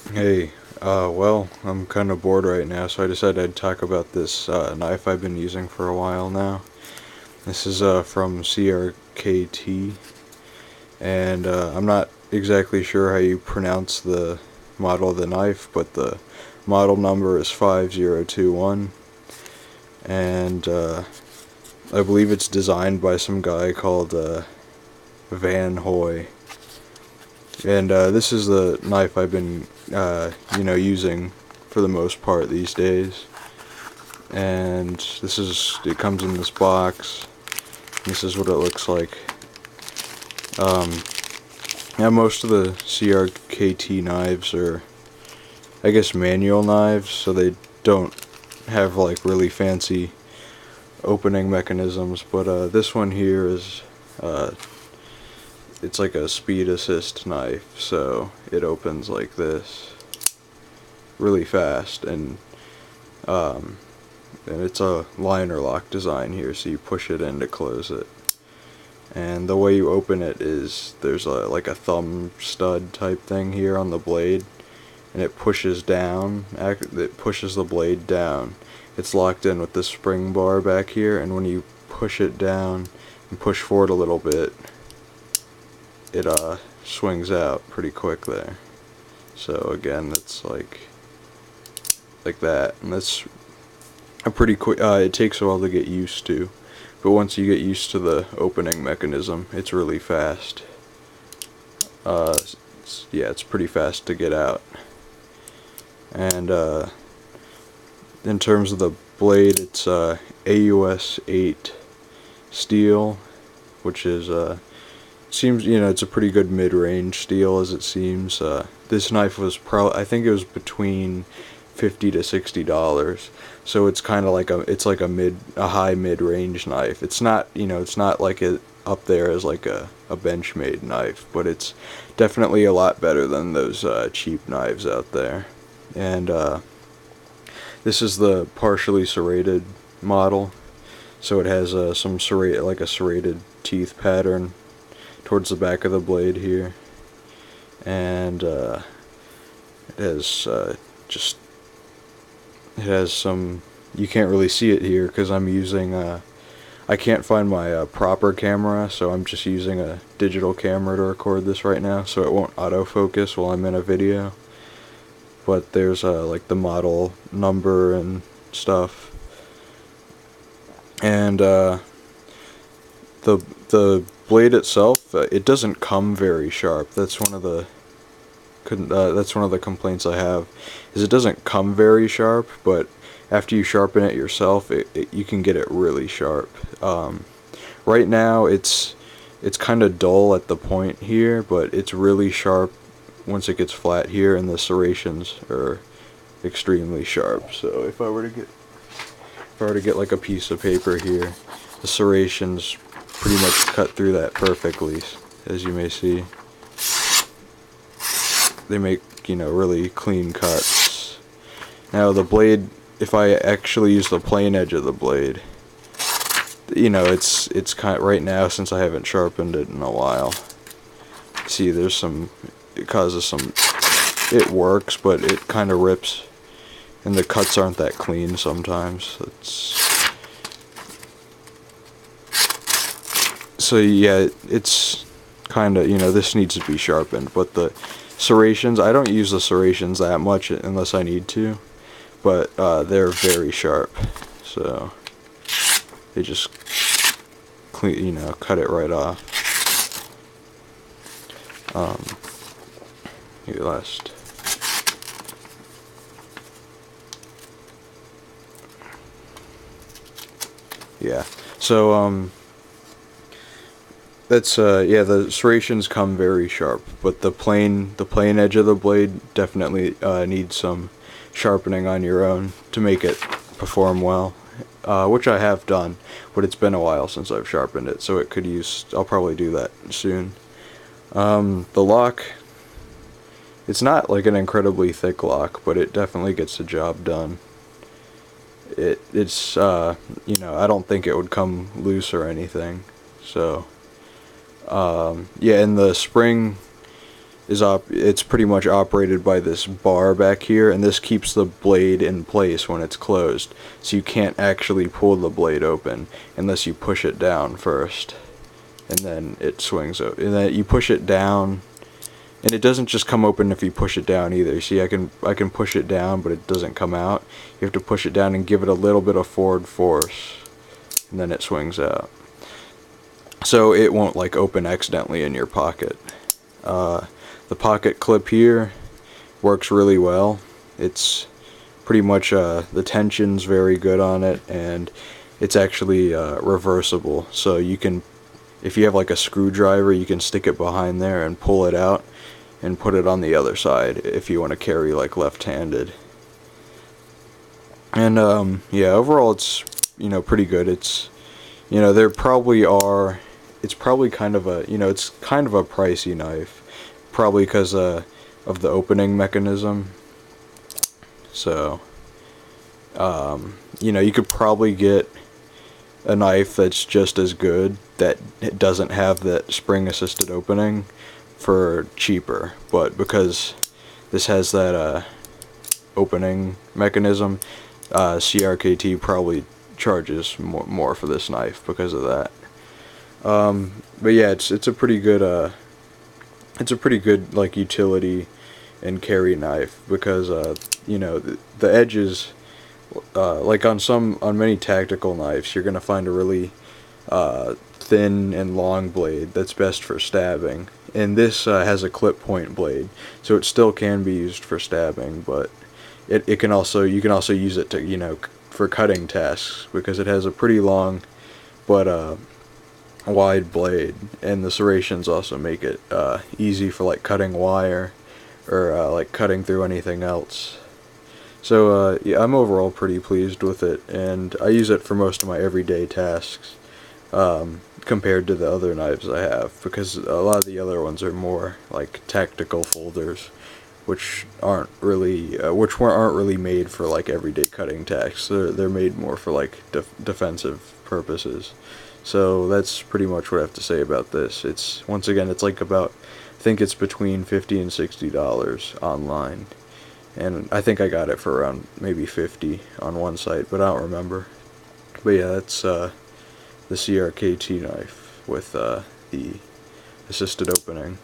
Hey, well, I'm kind of bored right now, so I decided I'd talk about this knife I've been using for a while now. This is from CRKT, and I'm not exactly sure how you pronounce the model of the knife, but the model number is 5021, and I believe it's designed by some guy called Van Hoy. And this is the knife I've been, using for the most part these days. And it comes in this box. This is what it looks like. Now most of the CRKT knives are, I guess, manual knives, so they don't have like really fancy opening mechanisms. But this one here is, it's like a speed assist knife, so it opens like this really fast, and it's a liner lock design here, so you push it in to close it. And the way you open it is there's like a thumb stud type thing here on the blade, and it pushes down. It pushes the blade down. It's locked in with this spring bar back here, and when you push it down and push forward a little bit, it swings out pretty quick there. So again, it's like that, and that's a pretty quick. It takes a while to get used to, but once you get used to the opening mechanism, it's really fast. It's pretty fast to get out. And in terms of the blade, it's AUS 8 steel, which is seems, it's a pretty good mid-range steel, as it seems. This knife was I think it was between $50 to $60, so it's kind of like a high mid-range knife. It's not, it's not like it up there as like a bench-made knife, but it's definitely a lot better than those cheap knives out there. And this is the partially serrated model, so it has some like a serrated teeth pattern towards the back of the blade here, and it has it has some, you can't really see it here because I'm using I can't find my proper camera, so I'm just using a digital camera to record this right now, so it won't autofocus while I'm in a video. But there's like the model number and stuff, and the blade itself, it doesn't come very sharp. That's one of the complaints I have, is it doesn't come very sharp, but after you sharpen it yourself, you can get it really sharp. Right now it's kind of dull at the point here, but it's really sharp once it gets flat here, and the serrations are extremely sharp. So if I were to get like a piece of paper here, the serrations pretty much cut through that perfectly, as you may see. They make, really clean cuts. Now the blade, if I actually use the plain edge of the blade, it's kind of, right now, since I haven't sharpened it in a while, see there's some, it causes some, it works, but it kind of rips, and the cuts aren't that clean sometimes. So yeah, it's kind of, this needs to be sharpened, but the serrations, I don't use the serrations that much unless I need to, but they're very sharp, so they just clean, cut it right off. Here last. Yeah. So that's the serrations come very sharp, but the plain edge of the blade definitely needs some sharpening on your own to make it perform well, which I have done, but it's been a while since I've sharpened it, so I'll probably do that soon. The lock, it's not like an incredibly thick lock, but it definitely gets the job done. It's I don't think it would come loose or anything, so yeah, and the spring it's pretty much operated by this bar back here, and this keeps the blade in place when it's closed. So you can't actually pull the blade open unless you push it down first, and then it swings out. And then you push it down, and it doesn't just come open if you push it down either. See, I can push it down, but it doesn't come out. You have to push it down and give it a little bit of forward force, and then it swings out. So it won't like open accidentally in your pocket. The pocket clip here works really well. It's pretty much the tension's very good on it, and it's actually reversible. So you can, if you have like a screwdriver, you can stick it behind there and pull it out and put it on the other side if you want to carry like left-handed. And yeah, overall it's, you know, pretty good. It's, you know, there probably are, it's probably kind of a, you know, it's kind of a pricey knife, probably because of the opening mechanism. So you know, you could probably get a knife that's just as good that it doesn't have that spring assisted opening for cheaper, but because this has that opening mechanism, CRKT probably charges more for this knife because of that. But yeah, it's a pretty good like utility and carry knife, because you know, the edges, like on many tactical knives, you're gonna find a really thin and long blade that's best for stabbing, and this has a clip point blade, so it still can be used for stabbing, but you can also use it to, you know, for cutting tasks, because it has a pretty long but wide blade, and the serrations also make it easy for like cutting wire or like cutting through anything else. So yeah, I'm overall pretty pleased with it, and I use it for most of my everyday tasks compared to the other knives I have, because a lot of the other ones are more like tactical folders, which aren't really made for like everyday cutting tasks. They're made more for like defensive purposes. So that's pretty much what I have to say about this. It's, once again, it's like about, I think it's between $50 and $60 online, and I think I got it for around maybe $50 on one site, but I don't remember. But yeah, that's the CRKT knife with the assisted opening.